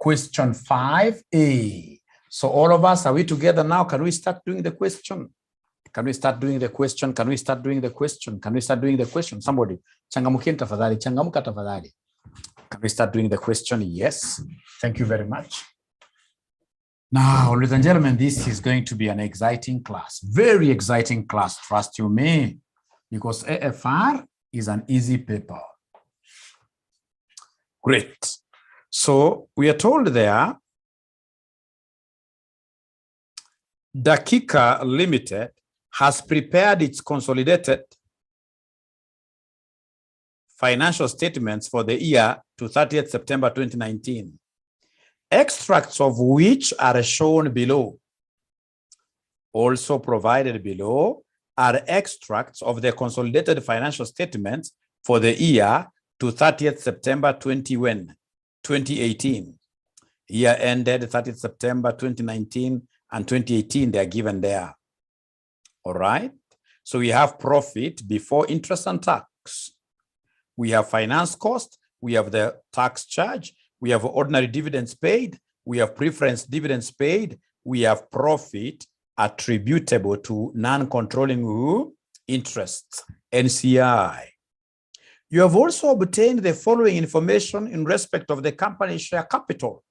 question 5A. So all of us, are we together now? Can we start doing the question? Can we start doing the question? Can we start doing the question? Can we start doing the question? Somebody, changamukeni tafadhali, changamuka tafadhali. Can we start doing the question? Yes. Thank you very much. Now, ladies and gentlemen, this is going to be an exciting class. Very exciting class, trust you me, because AFR is an easy paper. Great. So we are told there, Dakika Limited has prepared its consolidated financial statements for the year to 30th September 2019, extracts of which are shown below. Also provided below are extracts of the consolidated financial statements for the year to 30th September 2018. Year ended 30th September 2019 and 2018, they are given there. All right. So we have profit before interest and tax. We have finance cost. We have the tax charge. We have ordinary dividends paid. We have preference dividends paid. We have profit attributable to non-controlling interests, NCI. You have also obtained the following information in respect of the company share capital.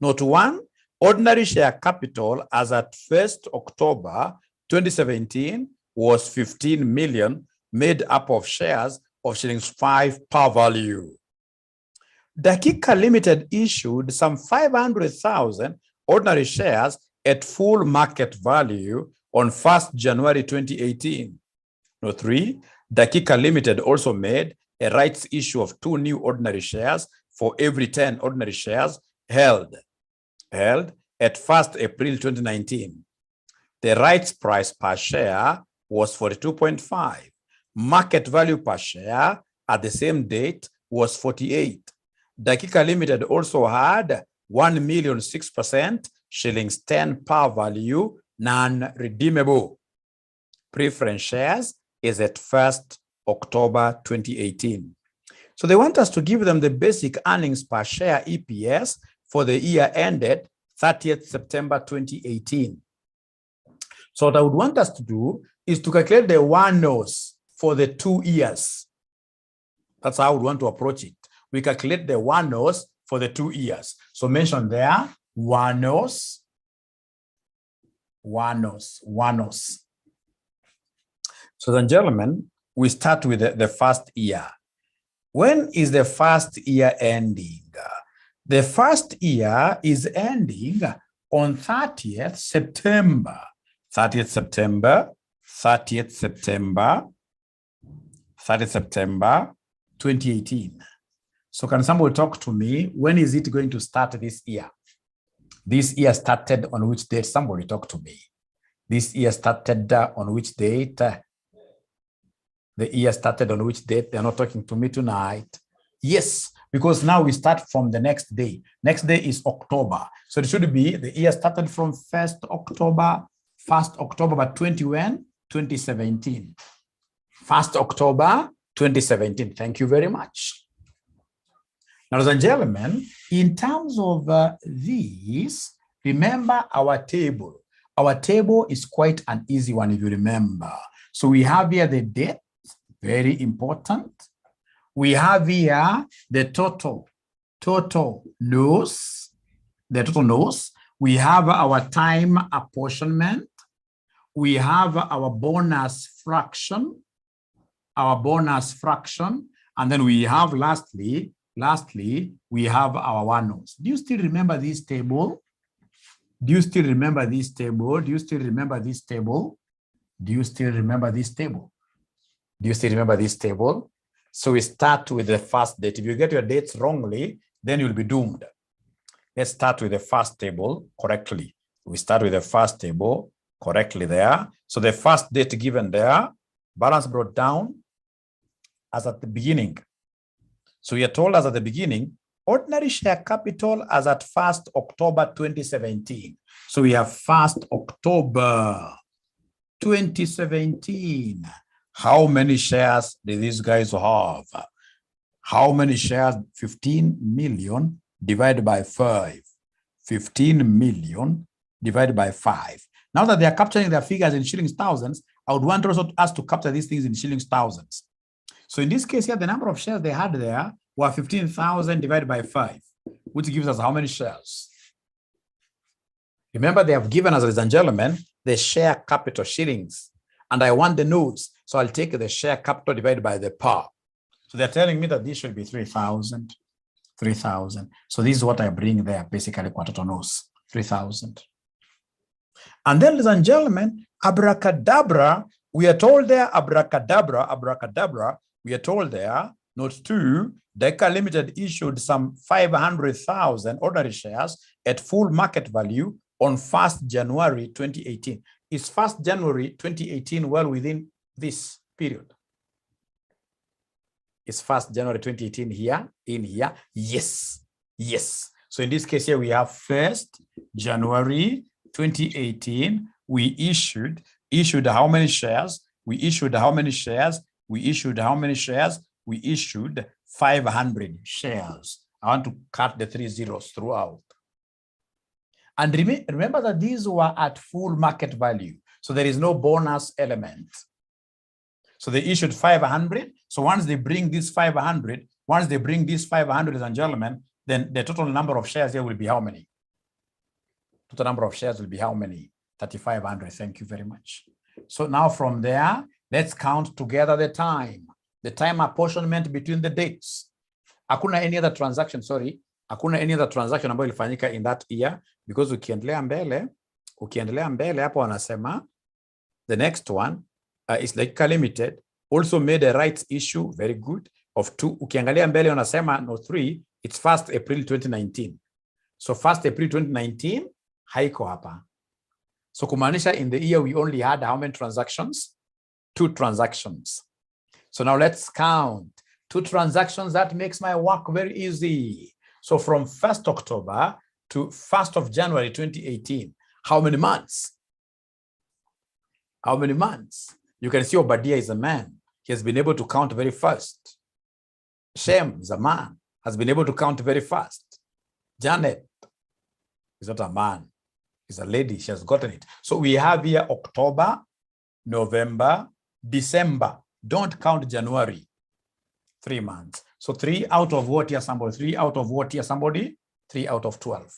Note 1, ordinary share capital as at 1st October 2017 was 15 million, made up of shares of shillings 5 per value. Dakika Limited issued some 500,000 ordinary shares at full market value on 1st January 2018. Note 3, Dakika Limited also made a rights issue of 2 new ordinary shares for every 10 ordinary shares held at 1st April 2019. The rights price per share was 42.5. Market value per share at the same date was 48. Dakika Limited also had 1,006% shillings 10 per value non-redeemable. Preference shares is at 1st October 2018. So they want us to give them the basic earnings per share EPS for the year ended 30th September 2018. So what I would want us to do is to calculate the one-nose for the 2 years. That's how I would want to approach it. We calculate the one-nose for the 2 years. So mention there, one-nose. So then, gentlemen, we start with the first year. When is the first year ending? The first year is ending on 30th September. 30th September 2018. So can somebody talk to me? When is it going to start this year? This year started on which date? Somebody talk to me. This year started on which date? The year started on which date? They're not talking to me tonight. Yes, because now we start from the next day. Next day is October. So it should be the year started from 1st October, but 2017. 1st October 2017. Thank you very much. Now, ladies and gentlemen, in terms of this, remember our table. Our table is quite an easy one if you remember. So we have here the date, very important. We have here the total nose, We have our time apportionment. We have our bonus fraction, and then we have lastly, we have our one-nose. Do you still remember this table? So we start with the first date. If you get your dates wrongly, then you'll be doomed. Let's start with the first table correctly. We start with the first table correctly there. So the first date given there, balance brought down as at the beginning. So you are told as at the beginning, ordinary share capital as at 1st October 2017. So we have 1st October 2017. How many shares do these guys have? How many shares? 15 million divided by 5. 15 million divided by 5. Now that they are capturing their figures in shillings thousands, I would want also us to capture these things in shillings thousands. So in this case here, the number of shares they had there were 15,000 divided by 5, which gives us how many shares? Remember, they have given us, ladies and gentlemen, the share capital shillings. And I want the notes. So I'll take the share capital divided by the par. So they're telling me that this should be 3,000. 3,000. So this is what I bring there, basically, quarter notes, 3,000. And then, ladies and gentlemen, abracadabra, we are told there, abracadabra, we are told there, note 2, Deca Limited issued some 500,000 ordinary shares at full market value on 1st January 2018. Is 1st January 2018 well within this period? Is 1st January 2018 here, in here? Yes, yes. So in this case here, we have 1st January 2018, we issued how many shares? We issued how many shares? We issued how many shares? We issued 500 shares. I want to cut the 3 zeros throughout. And remember that these were at full market value. So there is no bonus element. So they issued 500. So once they bring this 500, ladies and gentlemen, then the total number of shares here will be how many? Total number of shares will be how many? 3,500. Thank you very much. So now from there, let's count together the time apportionment between the dates. Hakuna any other transaction, hakuna any other transaction ambayo ilifanyika in that year, because ukiendelea mbele hapo wanasema the next one is like Limited also made a rights issue, very good, of 2. Ukiangalia mbele wanasema no 3, it's 1st April 2019. So 1st April 2019 haiko hapa. So kumaanisha in the year we only had how many transactions? 2 transactions. So now let's count 2 transactions. That makes my work very easy. So from 1st October to 1st of January 2018, how many months? How many months? You can see Obadiah is a man. He has been able to count very fast. Shem is a man, has been able to count very fast. Janet is not a man, is a lady. She has gotten it. So we have here October, November, December. Don't count January. 3 months. So 3 out of what here, somebody? 3 out of what here, somebody? 3 out of 12.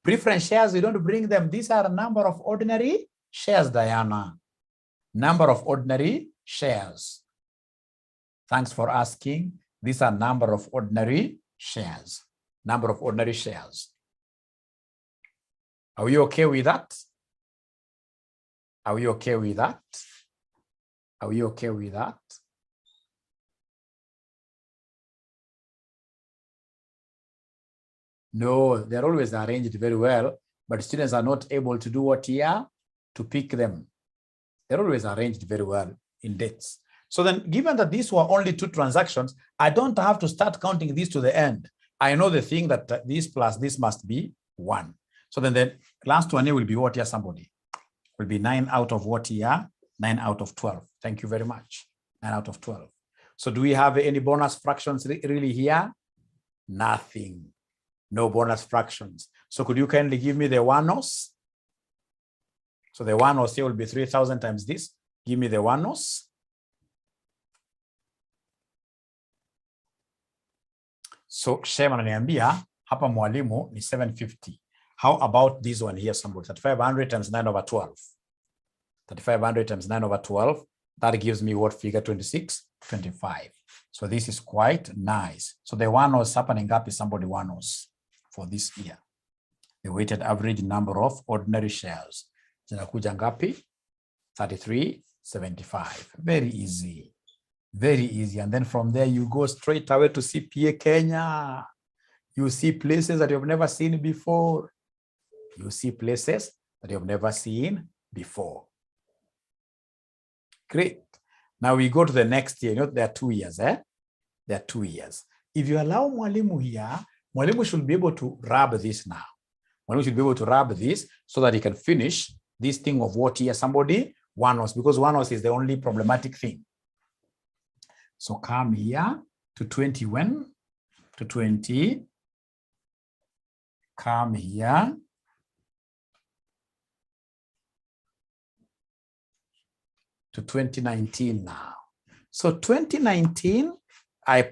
Preference shares, we don't bring them. These are a number of ordinary shares, Diana. Number of ordinary shares. Thanks for asking. These are number of ordinary shares. Number of ordinary shares. Are we okay with that? Are we okay with that? Are we okay with that? No, they're always arranged very well, but students are not able to do what here? To pick them. They're always arranged very well in dates. So then, given that these were only 2 transactions, I don't have to start counting these to the end. I know the thing that this plus this must be 1. So then the last one here will be what here, somebody? Will be 9 out of what here? 9 out of 12. Thank you very much. 9 out of 12. So do we have any bonus fractions really here? Nothing. No bonus fractions. So could you kindly give me the one-os? So the one-os here will be 3,000 times this. Give me the one-os. So Shema ananiambia hapa mwalimu ni 750. How about this one here, somebody? 3,500 times 9 over 12. 3,500 times 9 over 12. That gives me what figure? 26, 25. So this is quite nice. So the one-os hapa ngapi, somebody? One-os for this year. The weighted average number of ordinary shares. Zinakuja ngapi? 33.75. Very easy. Very easy. And then from there, you go straight away to CPA Kenya. You see places that you have never seen before. You see places that you have never seen before. Great. Now we go to the next year. You know, there are 2 years. There are 2 years. If you allow mwalimu here, mwalimu should be able to rub this now. Mwalimu should be able to rub this so that he can finish this thing of what year, somebody? One-os, because one-os is the only problematic thing. So come here to 20 when? To 20 come here. To 2019 now. So 2019, I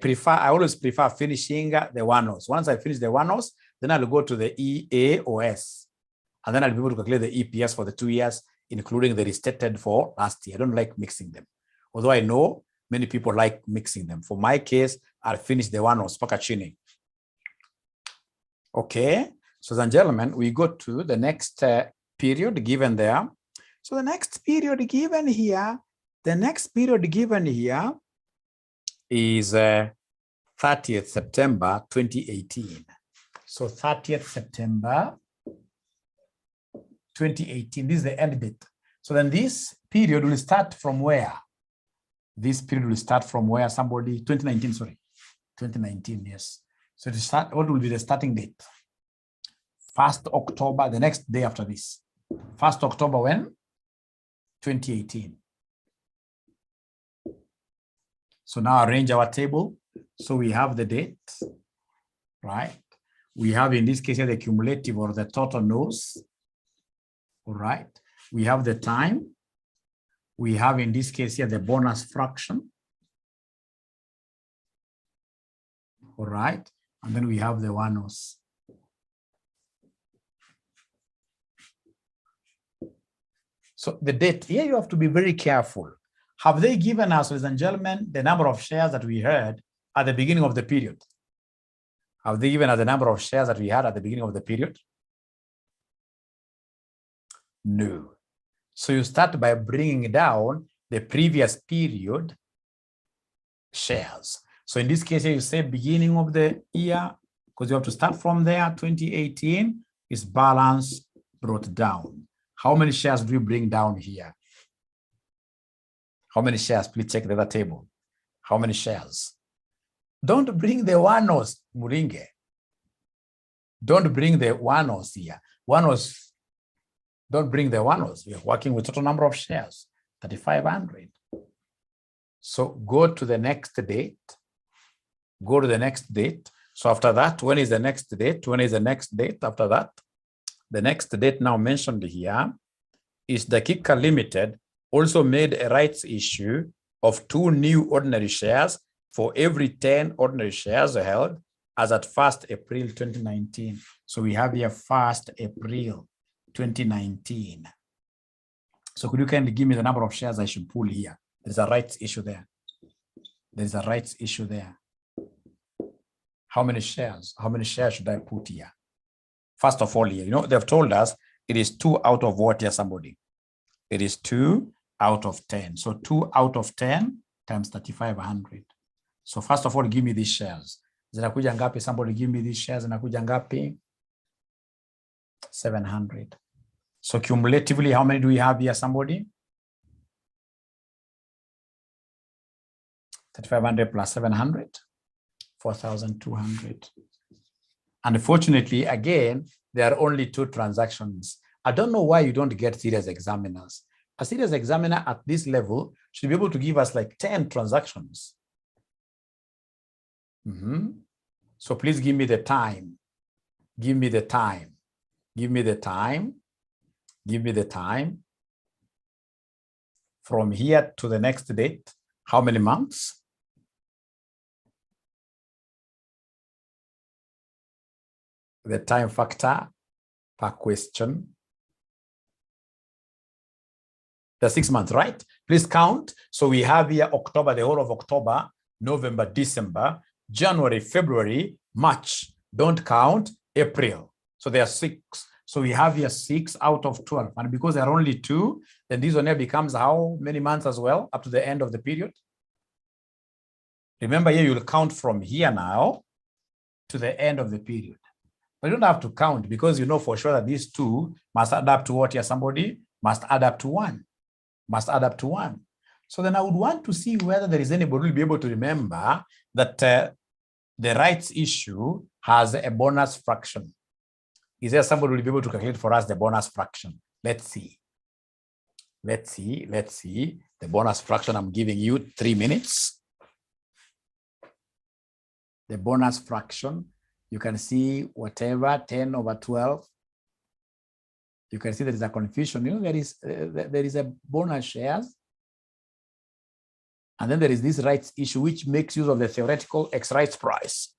always prefer finishing the one-offs. Once I finish the one-offs, then I'll go to the EAOS. And then I'll be able to calculate the EPS for the 2 years, including the restated for last year. I don't like mixing them. Although I know many people like mixing them. For my case, I'll finish the one-offs, pakachini. Okay, so then gentlemen, we go to the next period given there. So the next period given here, is 30th September 2018. So 30th September 2018, this is the end date. So then this period will start from where? This period will start from where? 2019, sorry. 2019, yes. So to start, what will be the starting date? 1st October, the next day after this. 1st October when? 2018. So now arrange our table. So we have the date, right? We have in this case here the cumulative or the total no's, all right? We have the time. We have in this case here the bonus fraction, all right? And then we have the one-nos. So the date, here you have to be very careful. Have they given us, ladies and gentlemen, the number of shares that we had at the beginning of the period? Have they given us the number of shares that we had at the beginning of the period? No. So you start by bringing down the previous period shares. So in this case, you say beginning of the year, because you have to start from there, 2018 is balance brought down. How many shares do you bring down here? How many shares? Please check the other table. How many shares? Don't bring the one-nos, Muringe. Don't bring the one-nos here. One-nos, don't bring the one-nos. We are working with total number of shares, 3,500. So go to the next date. Go to the next date. So after that, when is the next date? When is the next date after that? The next date now mentioned here is the Kika Limited also made a rights issue of 2 new ordinary shares for every 10 ordinary shares held as at 1st April 2019. So we have here 1st April 2019. So could you kindly give me the number of shares I should pull here? There's a rights issue there. There's a rights issue there. How many shares? How many shares should I put here? First of all, here, you know, they've told us it is 2 out of what here, somebody? It is 2 out of 10. So 2 out of 10 times 3,500. So first of all, give me these shares. Zinakuja ngapi? Somebody give me these shares. Zinakuja ngapi? 700. So cumulatively, how many do we have here, somebody? 3,500 plus 700, 4,200. Unfortunately, again, there are only 2 transactions. I don't know why you don't get serious examiners. A serious examiner at this level should be able to give us like 10 transactions. So please give me the time. Give me the time. Give me the time. Give me the time. From here to the next date, how many months? The time factor per question. The 6 months, right? Please count. So we have here October, the whole of October, November, December, January, February, March. Don't count April. So there are 6. So we have here 6 out of 12. And because there are only 2, then this one here becomes how many months as well up to the end of the period? Remember here, you'll count from here now to the end of the period. But you don't have to count because you know for sure that these 2 must add up to what here? Somebody must add up to 1. Must add up to 1. So then I would want to see whether there is anybody who will be able to remember that the rights issue has a bonus fraction. Is there somebody who will be able to calculate for us the bonus fraction? Let's see. Let's see. Let's see. The bonus fraction, I'm giving you 3 minutes. The bonus fraction. You can see whatever 10 over 12. You can see there is a confusion. You know, there is a bonus shares. And then there is this rights issue, which makes use of the theoretical X rights price.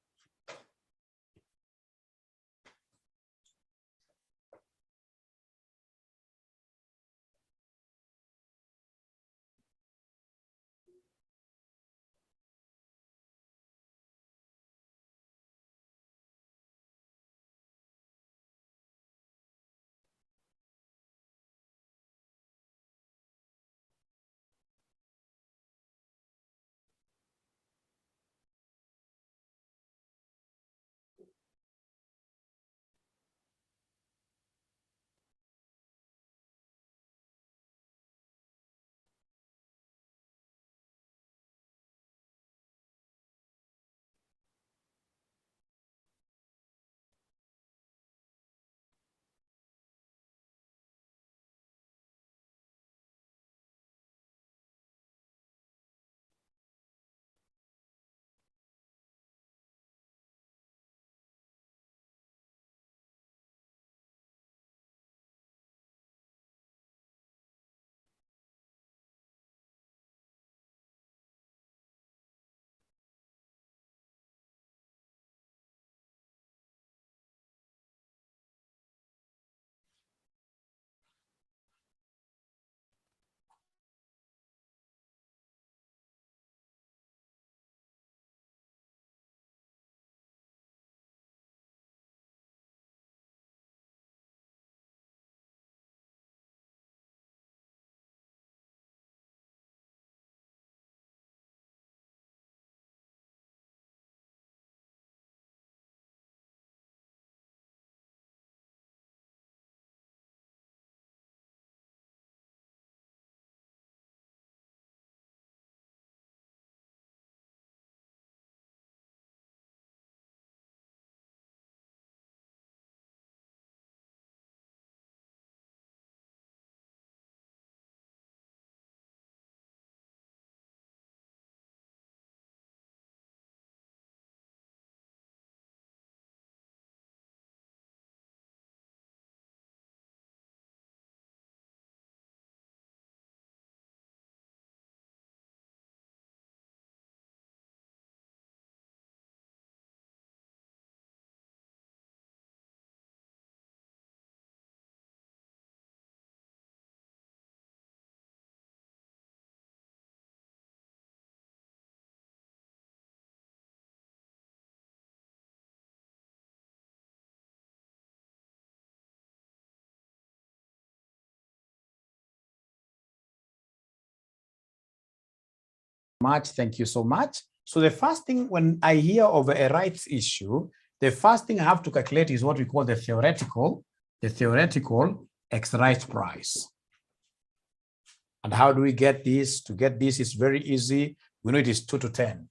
Thank you so much. So the first thing, when I hear of a rights issue, the first thing I have to calculate is what we call the theoretical X rights price. And how do we get this? To get this is very easy. We know it is 2 to 10.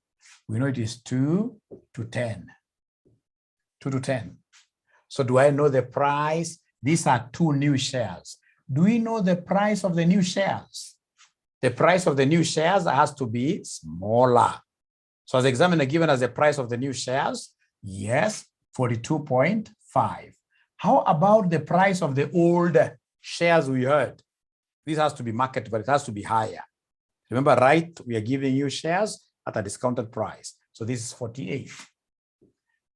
We know it is 2 to 10. 2 to 10. So do I know the price? These are 2 new shares. Do we know the price of the new shares? The price of the new shares has to be smaller. So as the examiner given us the price of the new shares, yes, 42.5. How about the price of the old shares we heard? This has to be market, but it has to be higher. Remember, right? We are giving you shares at a discounted price. So this is 48.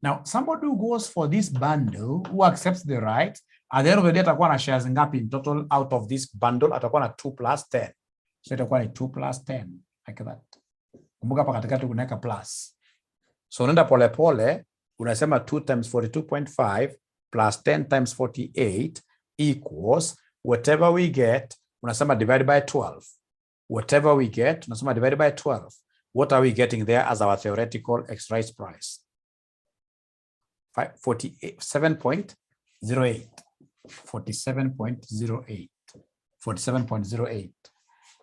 Now, somebody who goes for this bundle, who accepts the right, at the end of the day, atakuwa na shares ngapi in total out of this bundle? Atakuwa na 2 plus 10. So itakuwa ni 2 plus 10, like that. Kumbuka hapa katikati kunaweka plus. So unaenda pole pole, unasema 2 times 42.5 plus 10 times 48 equals whatever we get, unasema divided by 12. Whatever we get, unasema divided by 12. What are we getting there as our theoretical X rights price? 47.08. 47.08. 47.08.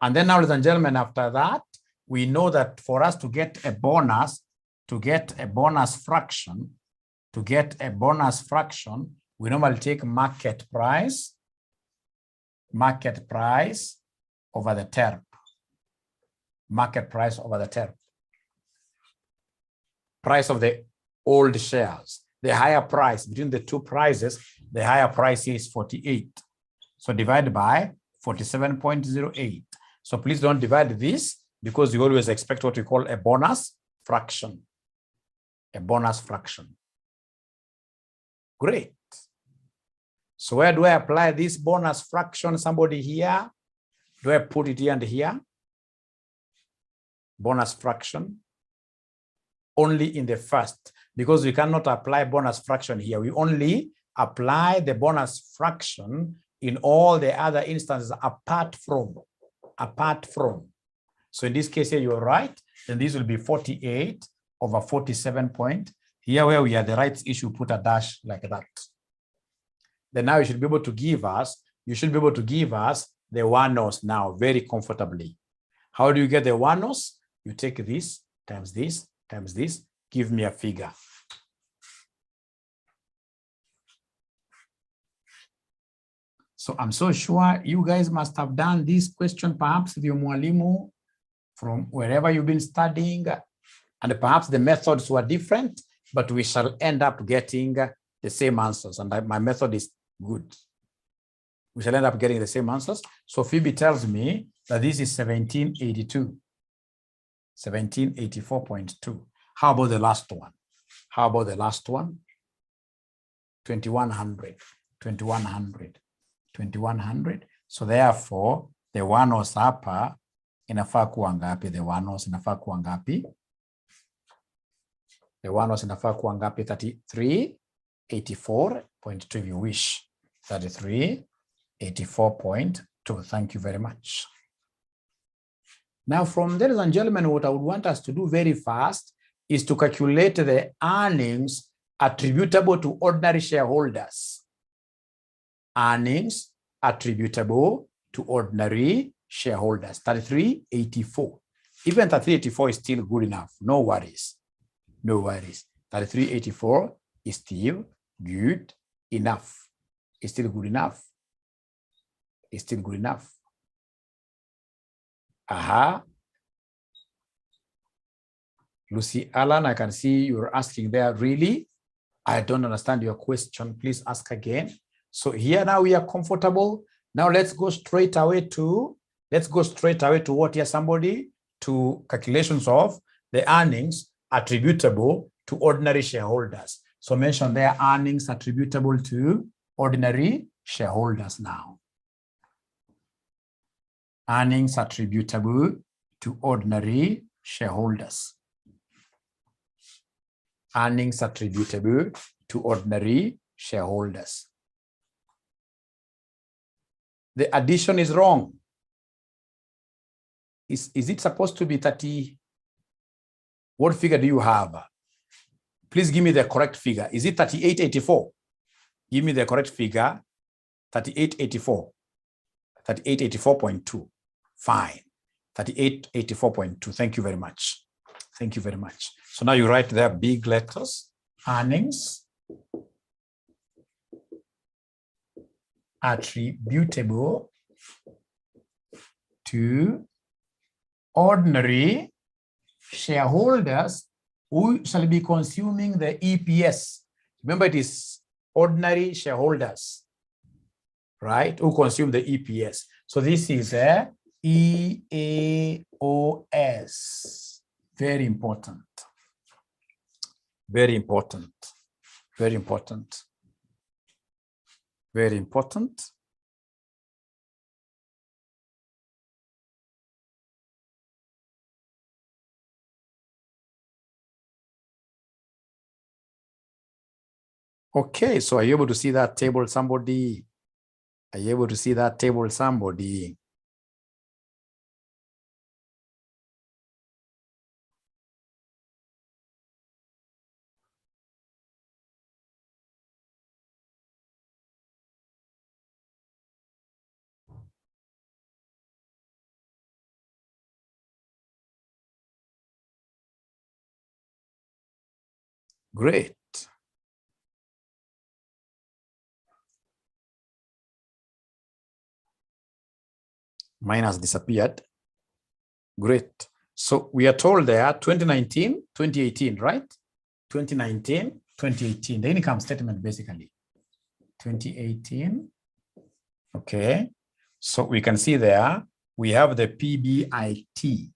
And then now, ladies and gentlemen, after that, we know that for us to get a bonus, fraction, we normally take market price over the term. Market price over the term. Price of the old shares. the higher price between the two prices, the higher price is 48. So divide by 47.08. So please don't divide this because you always expect what we call a bonus fraction. A bonus fraction. Great. So where do I apply this bonus fraction? Somebody here? Do I put it here and here? Bonus fraction. Only in the first, because we cannot apply bonus fraction here. We only apply the bonus fraction in all the other instances apart from. So in this case here, you're right. Then this will be 48 over 47 point. Here where we are the right issue, put a dash like that. Then now you should be able to give us, the one-nos now very comfortably. How do you get the one-nos? You take this times this times this, give me a figure. So I'm so sure you guys must have done this question perhaps with your mwalimu from wherever you've been studying, and perhaps the methods were different, but we shall end up getting the same answers, and my method is good. We shall end up getting the same answers. So Phoebe tells me that this is 1782. 1784.2. How about the last one? 2100. 2100. So therefore, the one-nos hapa inafaa kuwa ngapi? The one-nos inafaa kuwa ngapi? The one-nos inafaa kuwa ngapi? 3384.2 if you wish. 3384.2. Thank you very much. Now, from ladies and gentlemen, what I would want us to do very fast is to calculate the earnings attributable to ordinary shareholders. Earnings attributable to ordinary shareholders. 3384. Even 3384 is still good enough. No worries. 3384 is still good enough. It's still good enough. Aha. Lucy Allen, I can see you're asking there, really? I don't understand your question. Please ask again. So here now we are comfortable. Now let's go straight away to what here, somebody, to calculations of the earnings attributable to ordinary shareholders. So mention their earnings attributable to ordinary shareholders now. Earnings attributable to ordinary shareholders. Earnings attributable to ordinary shareholders. The addition is wrong. Is it supposed to be 30? What figure do you have? Please give me the correct figure. Is it 3884? Give me the correct figure. 3884. 3884.2. Fine. 3884.2. Thank you very much. Thank you very much. So now you write there big letters. Earnings attributable to ordinary shareholders who shall be consuming the EPS. Remember, it is ordinary shareholders, right, who consume the EPS. So this is a EAOS. Very important. Very important. Very important. Very important. Okay, so are you able to see that table, somebody? Are you able to see that table, somebody? Great. Mine has disappeared. Great. So we are told there 2019, 2018, right? 2019, 2018, the income statement basically. 2018. Okay. So we can see there, we have the PBIT,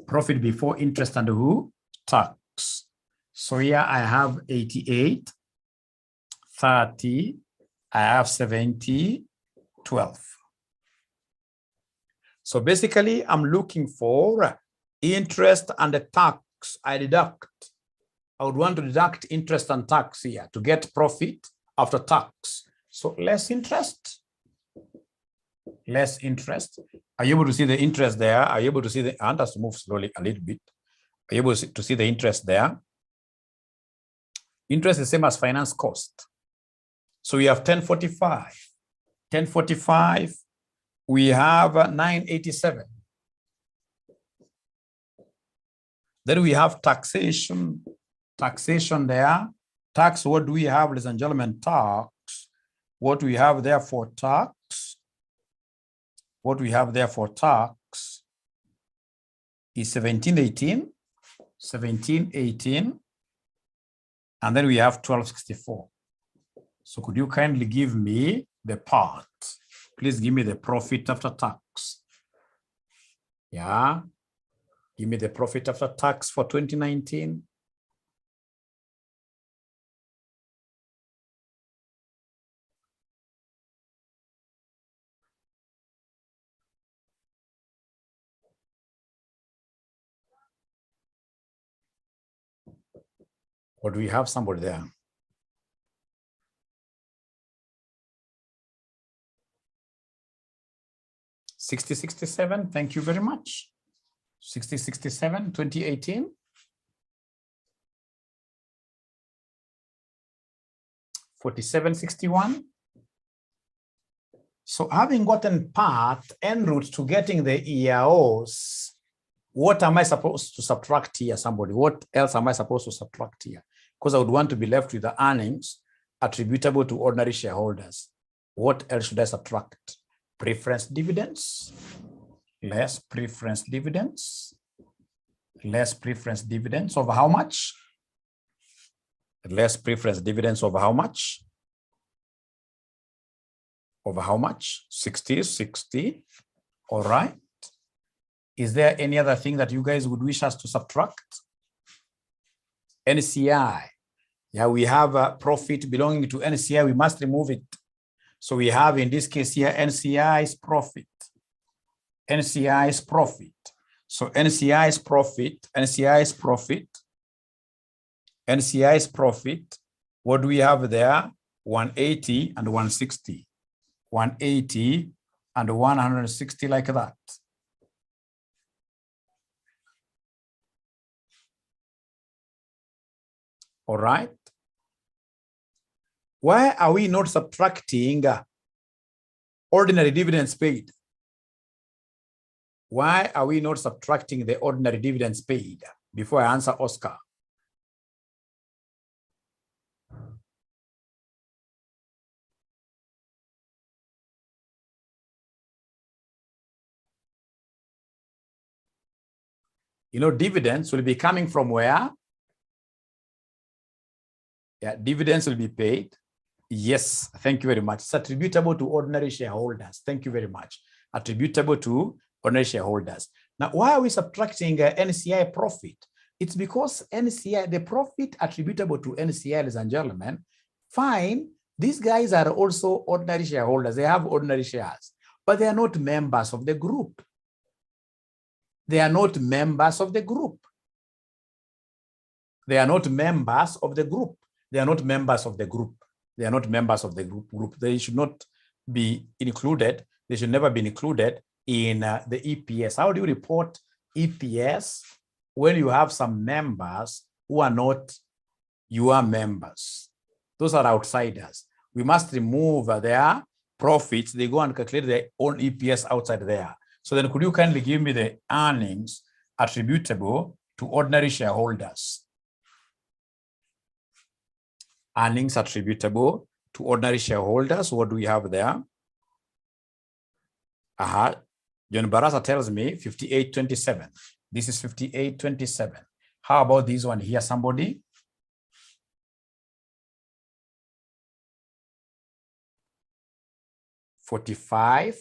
profit before interest and who? Tax. So here I have 88, 30, I have 70, 12. So basically, I'm looking for interest and the tax. I would want to deduct interest and tax here to get profit after tax. So less interest. Less interest. Are you able to see the interest there? Are you able to see the, and has to move slowly a little bit. Are you able to see the interest there? Interest is the same as finance cost. So we have 1045. 1045. We have 987. Then we have taxation. Taxation there. Tax, what do we have, ladies and gentlemen? Tax. What we have there for tax? What we have there for tax is 1718. 1718. And then we have 1264. So could you kindly give me the part? Please give me the profit after tax. Yeah. Give me the profit after tax for 2019. Or do we have somebody there? $60.67, thank you very much. $60.67, 2018. $47.61. So having gotten part en route to getting the EROs, what am I supposed to subtract here, somebody? What else am I supposed to subtract here? Because I would want to be left with the earnings attributable to ordinary shareholders. What else should I subtract? Preference dividends, less preference dividends, less preference dividends over how much? Less preference dividends over how much? Over how much? 60, 60. All right. Is there any other thing that you guys would wish us to subtract? NCI. Yeah, we have a profit belonging to NCI. We must remove it. So we have in this case here, NCI's profit. NCI's profit. So NCI's profit, NCI's profit, NCI's profit. What do we have there? 180 and 160. 180 and 160 like that. All right. Why are we not subtracting ordinary dividends paid? Why are we not subtracting the ordinary dividends paid? Before I answer Oscar. You know, dividends will be coming from where? Yeah, dividends will be paid. Yes, thank you very much. It's attributable to ordinary shareholders. Thank you very much. Attributable to ordinary shareholders. Now, why are we subtracting NCI profit? It's because NCI, the profit attributable to NCI, ladies and gentlemen, fine, these guys are also ordinary shareholders. They have ordinary shares, but they are not members of the group. They are not members of the group. They are not members of the group. They are not members of the group. They are not members of the group. They should not be included. They should never be included in the EPS. How do you report EPS when you have some members who are not your members? Those are outsiders. We must remove their profits. They go and calculate their own EPS outside there. So then could you kindly give me the earnings attributable to ordinary shareholders? Earnings attributable to ordinary shareholders. What do we have there? John Barasa tells me 5827. This is 5827. How about this one here, somebody? 45,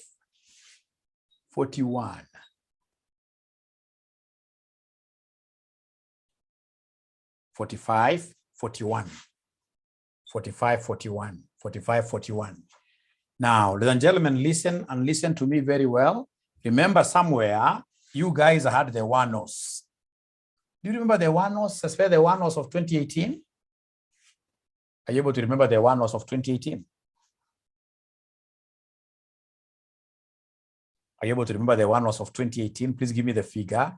41. 45, 41. 45, 41. 45, 41. Now, ladies and gentlemen, listen and listen to me very well. Remember somewhere, you guys had the one-offs. Do you remember the one-offs, especially the one-offs of 2018? Are you able to remember the one-offs of 2018? Are you able to remember the one-offs of 2018? Please give me the figure.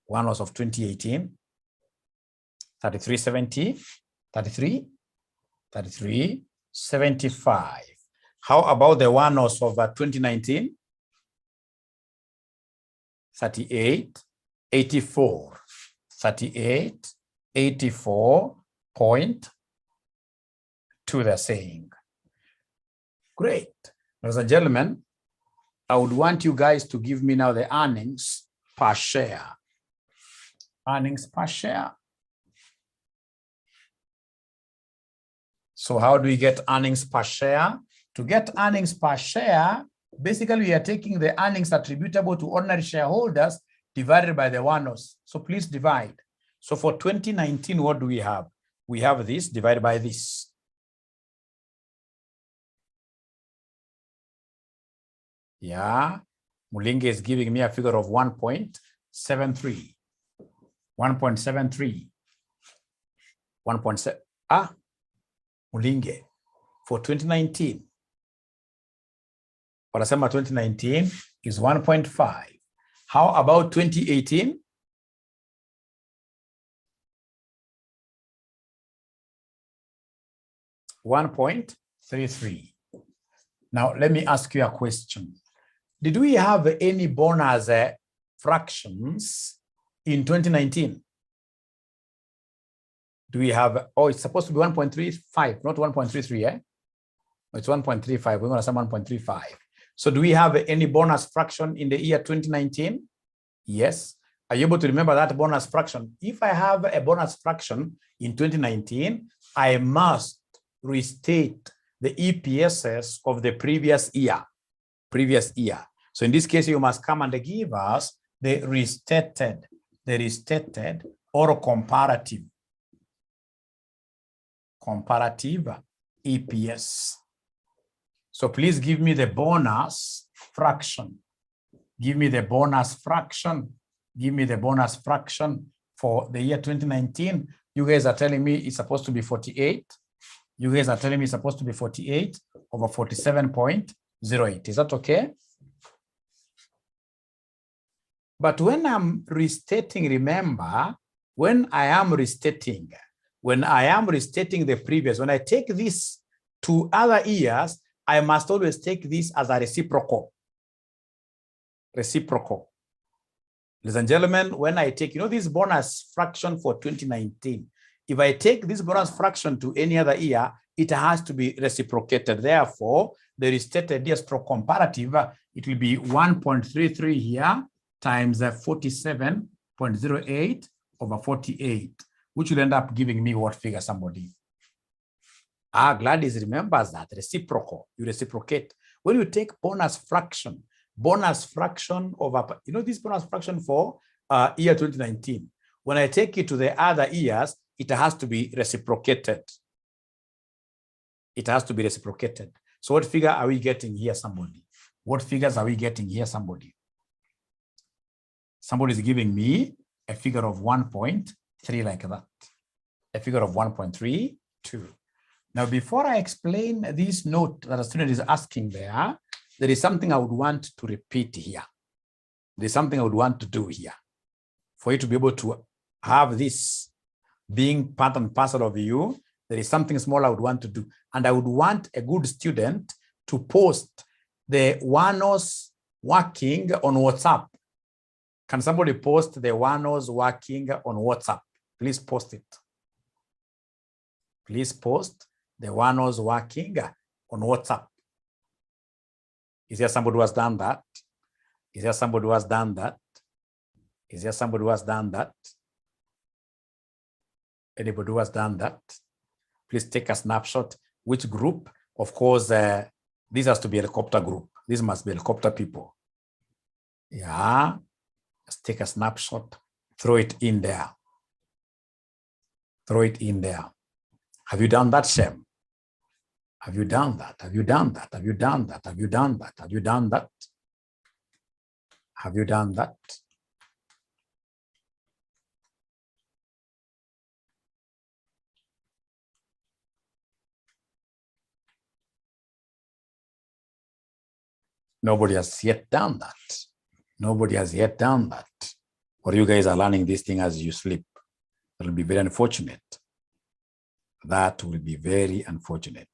One-offs of 2018. 3370, 33, 3375. How about the one-offs of 2019? 38, 84. 38, 84.2 they're saying. Great. Ladies and gentlemen, I would want you guys to give me now the earnings per share. Earnings per share. So how do we get earnings per share? To get earnings per share, basically we are taking the earnings attributable to ordinary shareholders divided by the one-offs. So please divide. So for 2019, what do we have? We have this divided by this. Yeah, Mulinge is giving me a figure of 1.73. 1.73. 1.7. Mulinge for 2019. Wanasema 2019 is 1.5. How about 2018? $1.33. Now, let me ask you a question. Did we have any bonus fractions in 2019? Do we have, oh, it's supposed to be 1.35, not 1.33, eh? It's 1.35, we're gonna say 1.35. So do we have any bonus fraction in the year 2019? Yes. Are you able to remember that bonus fraction? If I have a bonus fraction in 2019, I must restate the EPSs of the previous year. So in this case, you must come and give us the restated or comparative EPS. So please give me the bonus fraction. Give me the bonus fraction. Give me the bonus fraction for the year 2019. You guys are telling me it's supposed to be 48. You guys are telling me it's supposed to be 48 over 47.08. Is that okay? But when I'm restating, remember, when I am restating the previous, when I take this to other years, I must always take this as a reciprocal. Reciprocal. Ladies and gentlemen, when I take, this bonus fraction for 2019, if I take this bonus fraction to any other year, it has to be reciprocated. Therefore, the restated year stroke comparative, it will be 1.33 here times 47.08 over 48, which will end up giving me what figure, somebody? Gladys remembers that, reciprocal. You reciprocate. When you take bonus fraction over, this bonus fraction for year 2019, when I take it to the other years, it has to be reciprocated. It has to be reciprocated. So what figure are we getting here, somebody? What figures are we getting here, somebody? Somebody is giving me a figure of 1.3 like that. A figure of 1.32. Now, before I explain this note that a student is asking there is something I would want to repeat here. There's something I would want to do here for you to be able to have this being part and parcel of you. There is something small I would want to do. And I would want a good student to post the one-offs working on WhatsApp. Can somebody post the one-offs working on WhatsApp? Please post it. Please post the one-offs working on WhatsApp. Is there somebody who has done that? Is there somebody who has done that? Is there somebody who has done that? Anybody who has done that? Please take a snapshot. Which group? Of course, This has to be a helicopter group. This must be helicopter people. Yeah. Let's take a snapshot. Throw it in there. Throw it in there. Have you done that, Shem? Have you done that? Have you done that? Have you done that? Have you done that? Have you done that? Have you done that? Nobody has yet done that. Nobody has yet done that. Or you guys are learning this thing as you sleep. That will be very unfortunate. That will be very unfortunate.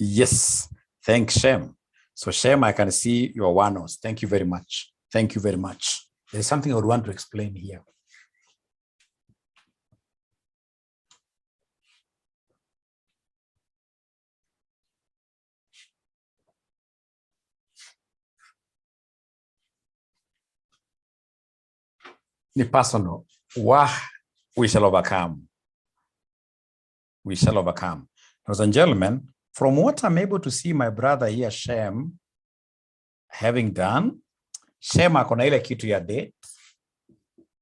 Yes, thanks, Shem. So Shem, I can see your one-os. Thank you very much. Thank you very much. There's something I would want to explain here. The personal, we shall overcome. We shall overcome. Ladies and gentlemen, from what I'm able to see my brother here, Shem, having done, Shem akona ile kitu ya date,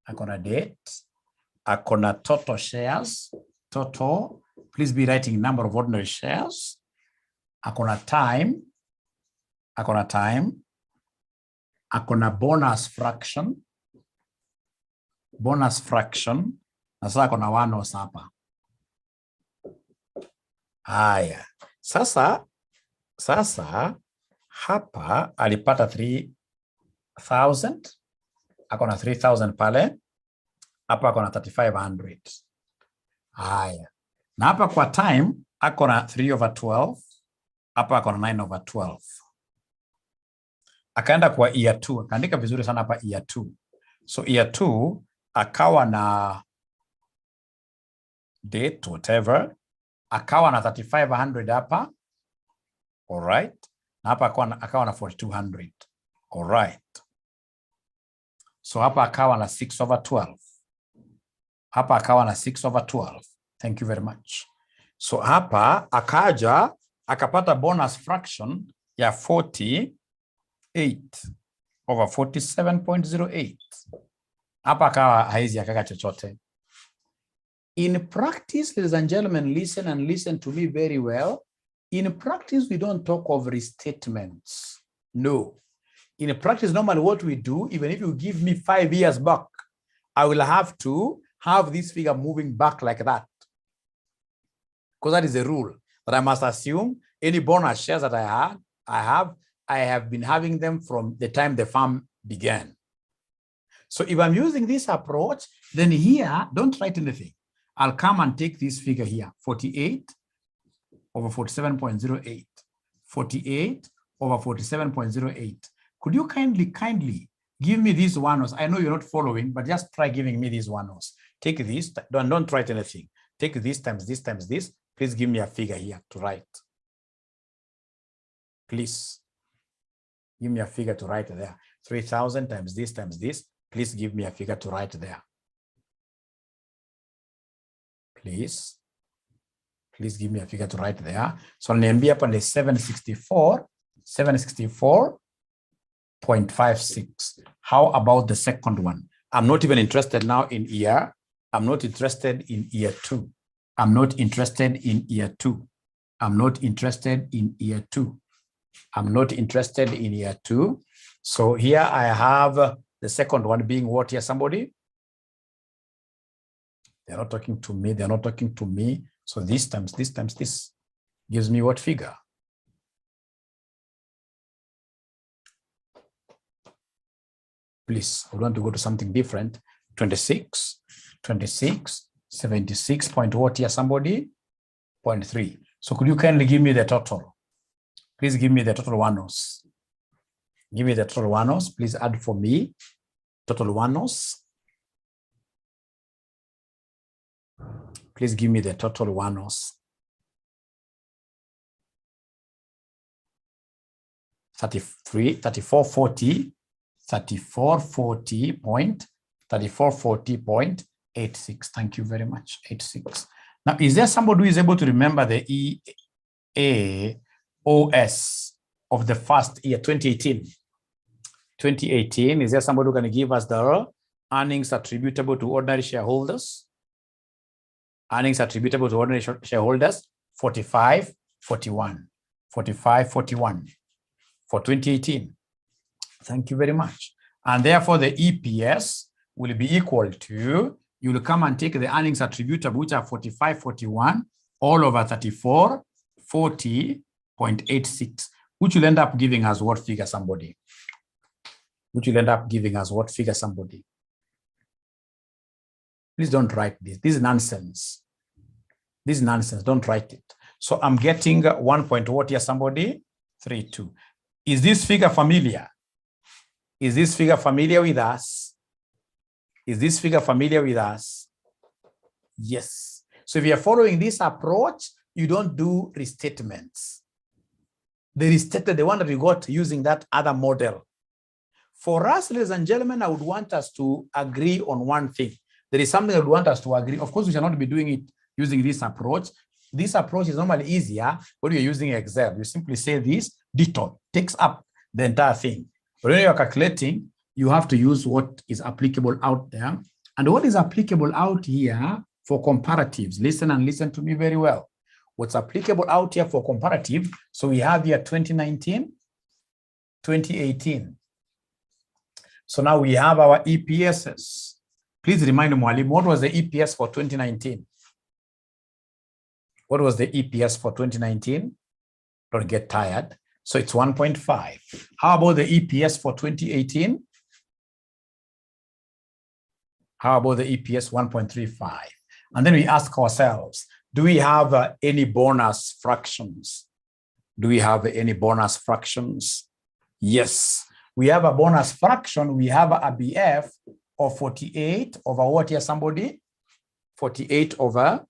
akona date, akona total shares, total, please be writing number of ordinary shares, akona time, akona bonus fraction, na sasa akona one-os hapa. Haya, sasa hapa alipata 3,000, akona 3,000 pale, hapa akona 3,500. Haya, na hapa kwa time akona 3/12, hapa akona 9/12. Akaenda kwa year 2, akaandika vizuri sana hapa year 2. So year 2 akawa na date whatever, akawa na 3,500 hapa, all right, na hapa akawa na 4,200, all right. So hapa akawa na 6/12, hapa akawa na 6/12. Thank you very much. So hapa akaja akapata bonus fraction ya 48/47.08. Hapa akawa haizi akaka chochote. In practice, ladies and gentlemen, listen and listen to me very well. In practice, we don't talk of restatements. No. In practice, normally what we do, even if you give me 5 years back, I will have to have this figure moving back like that. Because that is a rule that I must assume any bonus shares that I have been having them from the time the farm began. So if I'm using this approach, then here, don't write anything. I'll come and take this figure here, 48/47.08. 48/47.08. Could you kindly give me these one-os? I know you're not following, but just try giving me these one-os. Take this, don't write anything. Take this times this times this. Please give me a figure here to write. Please give me a figure to write there. 3,000 times this times this. Please give me a figure to write there. Please give me a figure to write there. So niambia hapa ni 764.56. How about the second one? I'm not even interested now in year. I'm not interested in year 2. I'm not interested in year 2. I'm not interested in year 2. I'm not interested in year 2. So here I have the second one being what here, somebody? They're not talking to me. They're not talking to me. So this times this gives me what figure? Please, I want to go to something different. 26, 76 point what here, somebody? 0.3. So could you kindly give me the total? Please give me the total one-os. Give me the total one-os. Please add for me total one-os. Please give me the total one-os. 3440.86. Thank you very much. 86. Now, is there somebody who is able to remember the EAOS of the first year, 2018? 2018, is there somebody who can give us the earnings attributable to ordinary shareholders? Earnings attributable to ordinary shareholders, 4541. 4541 for 2018. Thank you very much. And therefore, the EPS will be equal to, you will come and take the earnings attributable, which are 4541, all over 3440.86, which will end up giving us what figure, somebody? Which will end up giving us what figure, somebody? Please don't write this. This is nonsense. This is nonsense. Don't write it. So I'm getting 1 point what here, somebody? 32. Is this figure familiar? Is this figure familiar with us? Is this figure familiar with us? Yes. So if you're following this approach, you don't do restatements. The restated, the one that we got using that other model. For us, ladies and gentlemen, I would want us to agree on one thing. There is something I would want us to agree. Of course, we shall not be doing it using this approach. This approach is normally easier when you're using Excel. You simply say this, detour, takes up the entire thing. But when you're calculating, you have to use what is applicable out there. And what is applicable out here for comparatives? Listen and listen to me very well. What's applicable out here for comparative? So we have here 2019, 2018. So now we have our EPSs. Please remind me, Mwalim, what was the EPS for 2019? What was the EPS for 2019? Don't get tired. So it's 1.5. How about the EPS for 2018? How about the EPS? 1.35. And then we ask ourselves, do we have any bonus fractions? Do we have any bonus fractions? Yes, we have a bonus fraction. We have a BF of 48 over what here, somebody? 48 over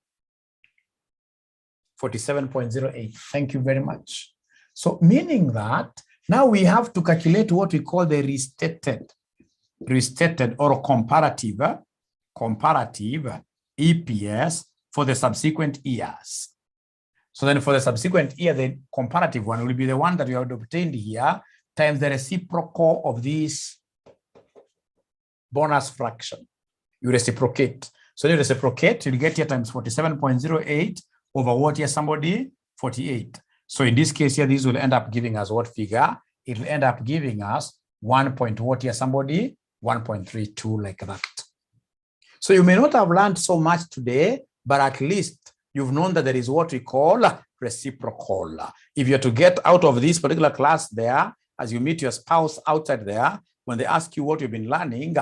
47.08. Thank you very much. So meaning that now we have to calculate what we call the restated or comparative EPS for the subsequent years. So then for the subsequent year, the comparative one will be the one that we have obtained here times the reciprocal of this bonus fraction. You reciprocate. So you reciprocate, you'll get here times 47.08 over what here, somebody? 48. So in this case here, this will end up giving us what figure? It will end up giving us 1 point what here, somebody? 1.32, like that. So you may not have learned so much today, but at least you've known that there is what we call reciprocal. If you're to get out of this particular class there, as you meet your spouse outside there, when they ask you what you've been learning,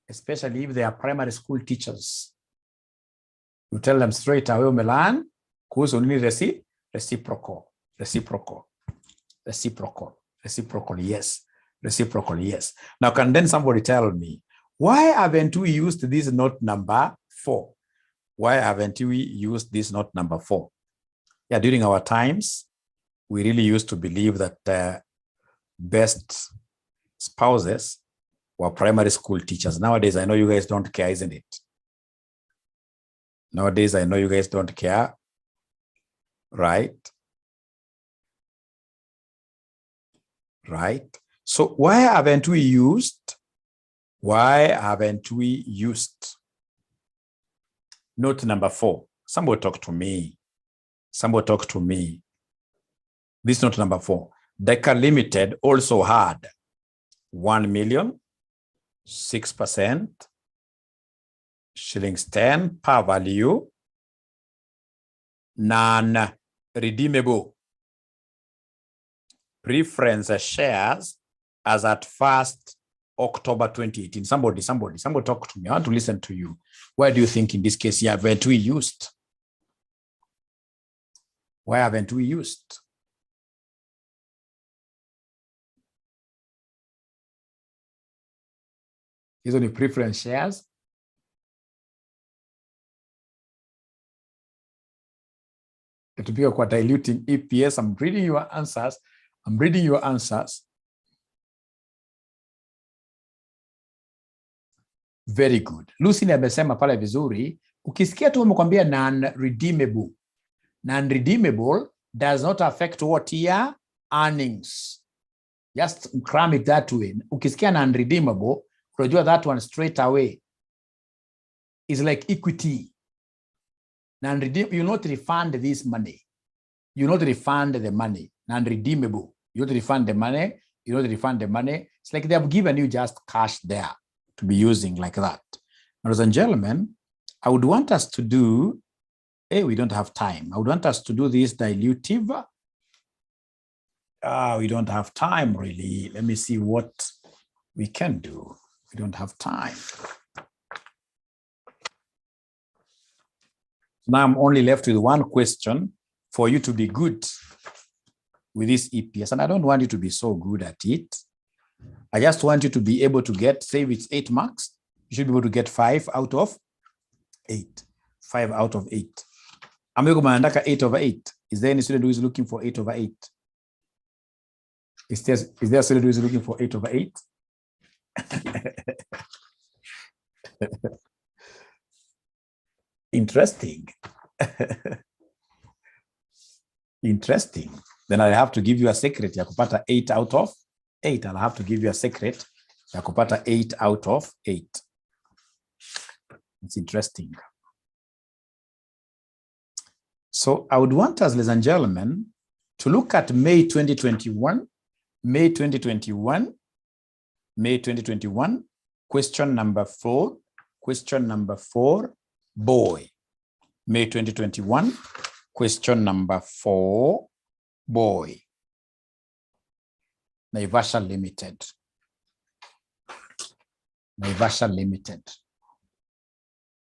especially if they are primary school teachers, you tell them straight away, Milan, who's only reciprocal, yes, reciprocal, yes. Now, can then somebody tell me, why haven't we used this note number 4? Why haven't we used this note number 4? Yeah, during our times, we really used to believe that best spouses were primary school teachers. Nowadays, I know you guys don't care, isn't it? Nowadays, I know you guys don't care, right? Right? So why haven't we used note number 4? Somebody talk to me. Somebody talk to me. This note number 4. Deca Limited also had 1 million, 6%, shillings 10 per value, non-redeemable preference shares as at 1st October 2018. Somebody talk to me. I want to listen to you. Why do you think in this case here haven't we used? Why haven't we used? These are the preference shares. To be quite diluting EPS. I'm reading your answers. I'm reading your answers. Very good. Lucy amesema pale vizuri, ukisikia tu umekwambia non-redeemable. Non-redeemable does not affect what your earnings. Just cram it that way. Ukisikia non-redeemable, unajua that one straight away is like equity. Non-redeemable, you not refund this money. You not refund the money. Non-redeemable. You not refund the money. You not refund the money. It's like they have given you just cash there to be using like that. Ladies and gentlemen, I would want us to do, we don't have time. I would want us to do this dilutive. We don't have time really. Let me see what we can do. We don't have time. Now I'm only left with one question for you to be good with this EPS. And I don't want you to be so good at it. I just want you to be able to get, say if it's 8 marks, you should be able to get 5 out of 8. 5 out of 8. I'm going to go 8 over 8. Is there any student who is looking for 8 over 8? Is there a student who is looking for 8 over 8? Interesting. Interesting. Then I have to give you a secret. Ya kupata 8 out of 8. I'll have to give you a secret. Ya kupata 8 out of 8. It's interesting. So I would want us, ladies and gentlemen, to look at May 2021. May 2021. May 2021. Question number 4. Question number 4. Boy. May 2021. Question number 4. Boy. Naivasha Limited. Naivasha Limited.